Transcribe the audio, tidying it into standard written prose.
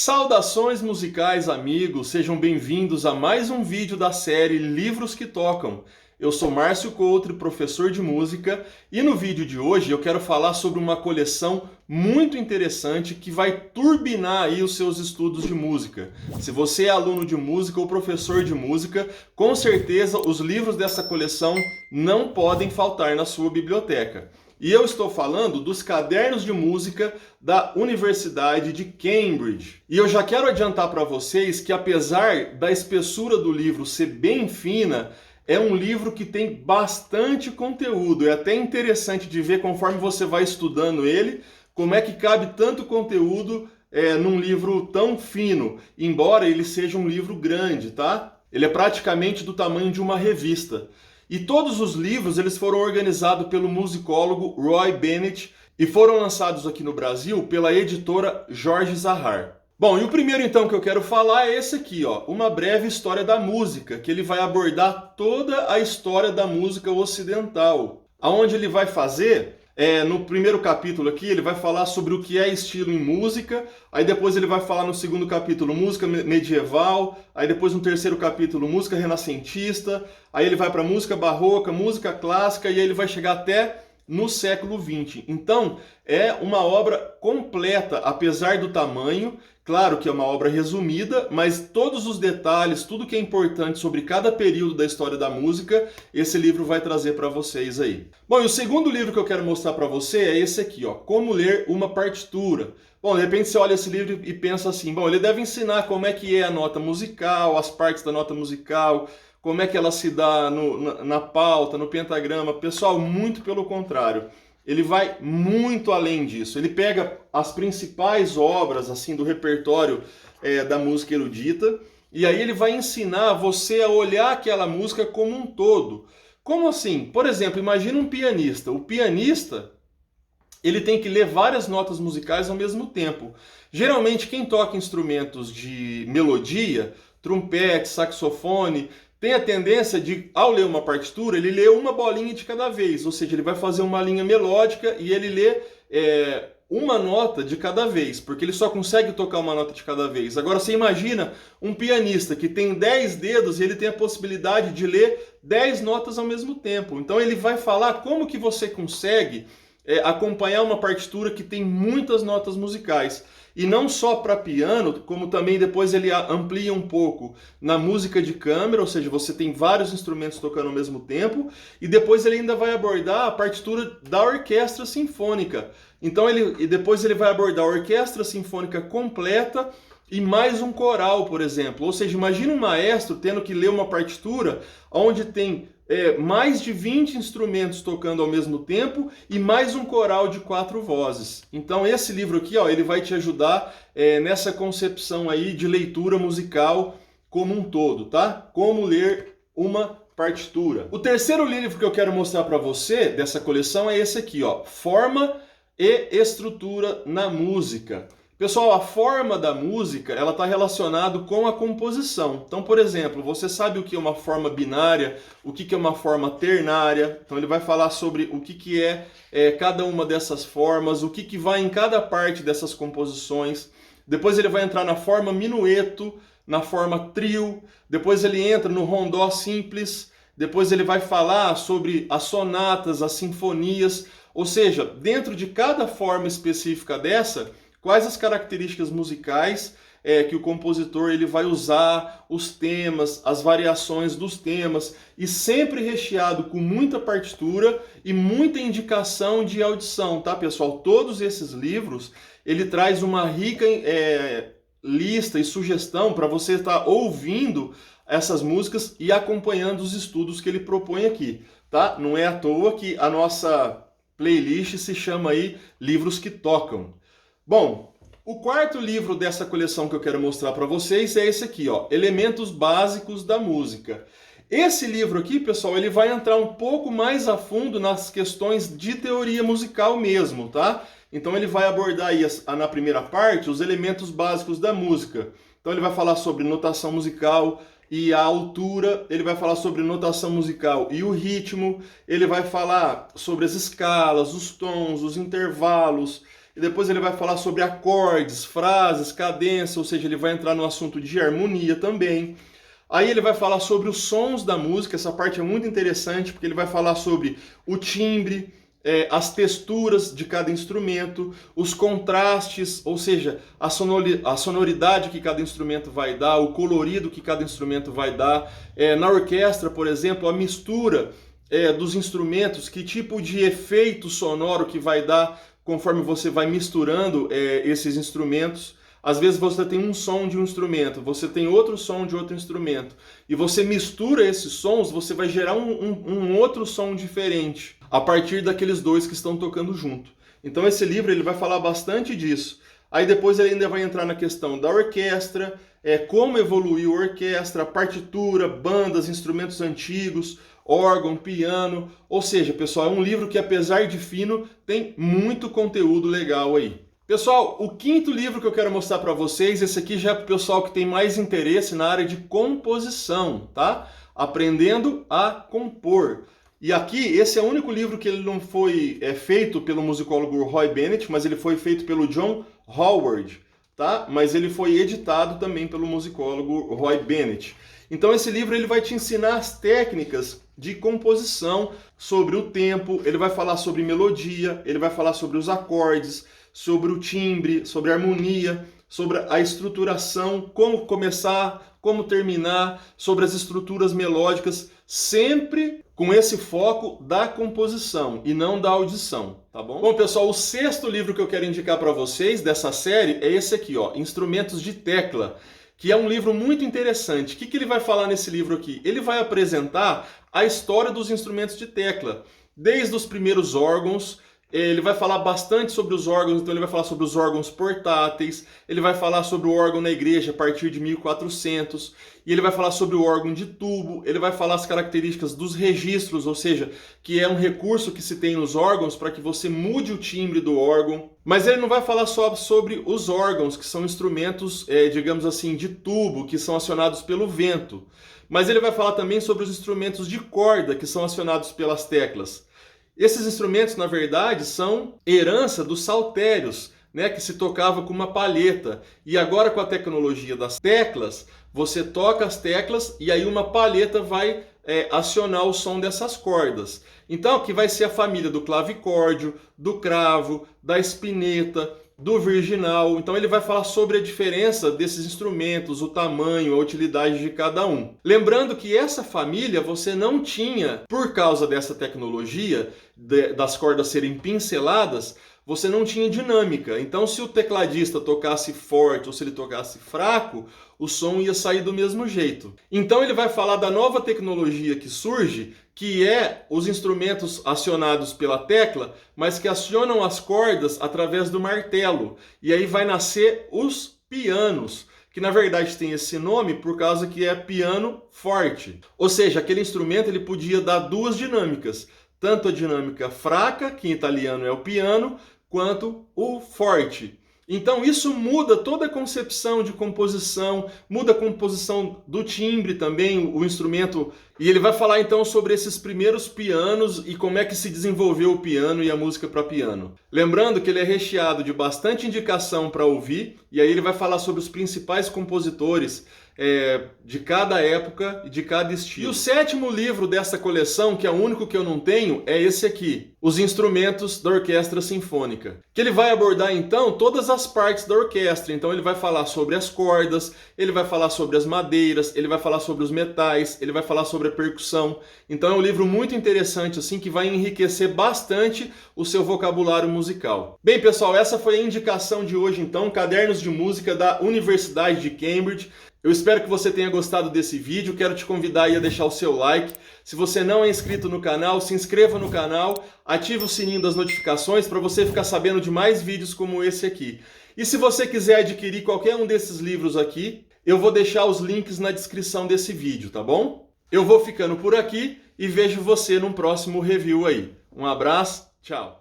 Saudações musicais, amigos! Sejam bem-vindos a mais um vídeo da série Livros que Tocam. Eu sou Márcio Coutre, professor de música, e no vídeo de hoje eu quero falar sobre uma coleção muito interessante que vai turbinar aí os seus estudos de música. Se você é aluno de música ou professor de música, com certeza os livros dessa coleção não podem faltar na sua biblioteca. E eu estou falando dos cadernos de música da Universidade de Cambridge. E eu já quero adiantar para vocês que, apesar da espessura do livro ser bem fina, é um livro que tem bastante conteúdo. É até interessante de ver, conforme você vai estudando ele, como é que cabe tanto conteúdo num livro tão fino, embora ele seja um livro grande, tá? Ele é praticamente do tamanho de uma revista. E todos os livros eles foram organizados pelo musicólogo Roy Bennett e foram lançados aqui no Brasil pela editora Jorge Zahar. Bom, e o primeiro então que eu quero falar é esse aqui, ó, Uma Breve História da Música, que ele vai abordar toda a história da música ocidental. Aonde ele vai fazer, no primeiro capítulo aqui, ele vai falar sobre o que é estilo em música, aí depois ele vai falar no segundo capítulo música medieval, aí depois no terceiro capítulo música renascentista, aí ele vai para música barroca, música clássica e aí ele vai chegar até no século XX. Então, é uma obra completa, apesar do tamanho. Claro que é uma obra resumida, mas todos os detalhes, tudo que é importante sobre cada período da história da música, esse livro vai trazer para vocês aí. Bom, e o segundo livro que eu quero mostrar para você é esse aqui, ó, Como Ler uma Partitura. Bom, de repente você olha esse livro e pensa assim, bom, ele deve ensinar como é que é a nota musical, as partes da nota musical, como é que ela se dá na pauta, no pentagrama. Pessoal, muito pelo contrário. Ele vai muito além disso. Ele pega as principais obras assim do repertório da música erudita e aí ele vai ensinar você a olhar aquela música como um todo. Como assim? Por exemplo, imagina um pianista. O pianista, ele tem que ler várias notas musicais ao mesmo tempo. Geralmente quem toca instrumentos de melodia, trompete, saxofone, tem a tendência de, ao ler uma partitura, ele lê uma bolinha de cada vez, ou seja, ele vai fazer uma linha melódica e ele lê uma nota de cada vez, porque ele só consegue tocar uma nota de cada vez. Agora você imagina um pianista que tem 10 dedos e ele tem a possibilidade de ler 10 notas ao mesmo tempo. Então ele vai falar como que você consegue acompanhar uma partitura que tem muitas notas musicais. E não só para piano, como também depois ele amplia um pouco na música de câmara, ou seja, você tem vários instrumentos tocando ao mesmo tempo, e depois ele ainda vai abordar a partitura da orquestra sinfônica. Então depois ele vai abordar a orquestra sinfônica completa e mais um coral, por exemplo. Ou seja, imagina um maestro tendo que ler uma partitura onde tem mais de 20 instrumentos tocando ao mesmo tempo e mais um coral de 4 vozes. Então esse livro aqui, ó, ele vai te ajudar nessa concepção aí de leitura musical como um todo, tá? Como ler uma partitura. O terceiro livro que eu quero mostrar para você dessa coleção é esse aqui, ó, Forma e Estrutura na Música. Pessoal, a forma da música ela está relacionada com a composição. Então, por exemplo, você sabe o que é uma forma binária, o que é uma forma ternária. Então ele vai falar sobre o que é cada uma dessas formas, o que vai em cada parte dessas composições. Depois ele vai entrar na forma minueto, na forma trio. Depois ele entra no rondó simples. Depois ele vai falar sobre as sonatas, as sinfonias. Ou seja, dentro de cada forma específica dessa, quais as características musicais que o compositor ele vai usar, os temas, as variações dos temas, e sempre recheado com muita partitura e muita indicação de audição, tá, pessoal? Todos esses livros, ele traz uma rica lista e sugestão para você estar ouvindo essas músicas e acompanhando os estudos que ele propõe aqui, tá? Não é à toa que a nossa playlist se chama aí Livros que Tocam. Bom, o quarto livro dessa coleção que eu quero mostrar para vocês é esse aqui, ó, Elementos Básicos da Música. Esse livro aqui, pessoal, ele vai entrar um pouco mais a fundo nas questões de teoria musical mesmo, tá? Então ele vai abordar aí na primeira parte os elementos básicos da música. Então ele vai falar sobre notação musical e a altura, ele vai falar sobre notação musical e o ritmo, ele vai falar sobre as escalas, os tons, os intervalos. e depois ele vai falar sobre acordes, frases, cadência, ou seja, ele vai entrar no assunto de harmonia também. Aí ele vai falar sobre os sons da música, essa parte é muito interessante, porque ele vai falar sobre o timbre, as texturas de cada instrumento, os contrastes, ou seja, a sonoridade que cada instrumento vai dar, o colorido que cada instrumento vai dar. Na orquestra, por exemplo, a mistura dos instrumentos, que tipo de efeito sonoro que vai dar conforme você vai misturando esses instrumentos. Às vezes você tem um som de um instrumento, você tem outro som de outro instrumento, e você mistura esses sons, você vai gerar um outro som diferente, a partir daqueles dois que estão tocando junto. Então esse livro ele vai falar bastante disso. Aí depois ele ainda vai entrar na questão da orquestra, como evoluiu a orquestra, partitura, bandas, instrumentos antigos, órgão, piano. Ou seja, pessoal, é um livro que, apesar de fino, tem muito conteúdo legal aí. Pessoal, o quinto livro que eu quero mostrar para vocês, esse aqui já é para o pessoal que tem mais interesse na área de composição, tá? Aprendendo a compor. E aqui, esse é o único livro que ele não foi feito pelo musicólogo Roy Bennett, mas ele foi feito pelo John Howard, tá? Mas ele foi editado também pelo musicólogo Roy Bennett. Então esse livro ele vai te ensinar as técnicas de composição, sobre o tempo, ele vai falar sobre melodia, ele vai falar sobre os acordes, sobre o timbre, sobre a harmonia, sobre a estruturação, como começar, como terminar, sobre as estruturas melódicas, sempre com esse foco da composição e não da audição, tá bom? Bom, pessoal, o sexto livro que eu quero indicar para vocês dessa série é esse aqui, ó, Instrumentos de Tecla, que é um livro muito interessante. O que ele vai falar nesse livro aqui? Ele vai apresentar a história dos instrumentos de tecla, desde os primeiros órgãos. Ele vai falar bastante sobre os órgãos, então ele vai falar sobre os órgãos portáteis, ele vai falar sobre o órgão na igreja a partir de 1400, e ele vai falar sobre o órgão de tubo, ele vai falar as características dos registros, ou seja, que é um recurso que se tem nos órgãos para que você mude o timbre do órgão. Mas ele não vai falar só sobre os órgãos, que são instrumentos, digamos assim, de tubo, que são acionados pelo vento. Mas ele vai falar também sobre os instrumentos de corda, que são acionados pelas teclas. Esses instrumentos, na verdade, são herança dos saltérios, né, que se tocava com uma palheta. E agora, com a tecnologia das teclas, você toca as teclas e aí uma palheta vai acionar o som dessas cordas. Então, aqui vai ser a família do clavicórdio, do cravo, da espineta, do virginal. Então ele vai falar sobre a diferença desses instrumentos, o tamanho, a utilidade de cada um. Lembrando que essa família você não tinha, por causa dessa tecnologia, das cordas serem pinceladas, você não tinha dinâmica. Então se o tecladista tocasse forte ou se ele tocasse fraco, o som ia sair do mesmo jeito. Então ele vai falar da nova tecnologia que surge, que é os instrumentos acionados pela tecla, mas que acionam as cordas através do martelo. E aí vai nascer os pianos, que na verdade tem esse nome por causa que é piano forte. Ou seja, aquele instrumento ele podia dar duas dinâmicas, tanto a dinâmica fraca, que em italiano é o piano, quanto o forte. Então isso muda toda a concepção de composição, muda a composição do timbre também, o instrumento. E ele vai falar então sobre esses primeiros pianos e como é que se desenvolveu o piano e a música para piano. Lembrando que ele é recheado de bastante indicação para ouvir, e aí ele vai falar sobre os principais compositores de cada época e de cada estilo. E o sétimo livro dessa coleção, que é o único que eu não tenho, é esse aqui, Os Instrumentos da Orquestra Sinfônica. Que ele vai abordar então todas as partes da orquestra. Então ele vai falar sobre as cordas, ele vai falar sobre as madeiras, ele vai falar sobre os metais, ele vai falar sobre a percussão. Então é um livro muito interessante assim, que vai enriquecer bastante o seu vocabulário musical. Bem, pessoal, essa foi a indicação de hoje então, Cadernos de Música da Universidade de Cambridge. Eu espero que você tenha gostado desse vídeo, quero te convidar aí a deixar o seu like. Se você não é inscrito no canal, se inscreva no canal, ative o sininho das notificações para você ficar sabendo de mais vídeos como esse aqui. E se você quiser adquirir qualquer um desses livros aqui, eu vou deixar os links na descrição desse vídeo, tá bom? Eu vou ficando por aqui e vejo você num próximo review aí. Um abraço, tchau!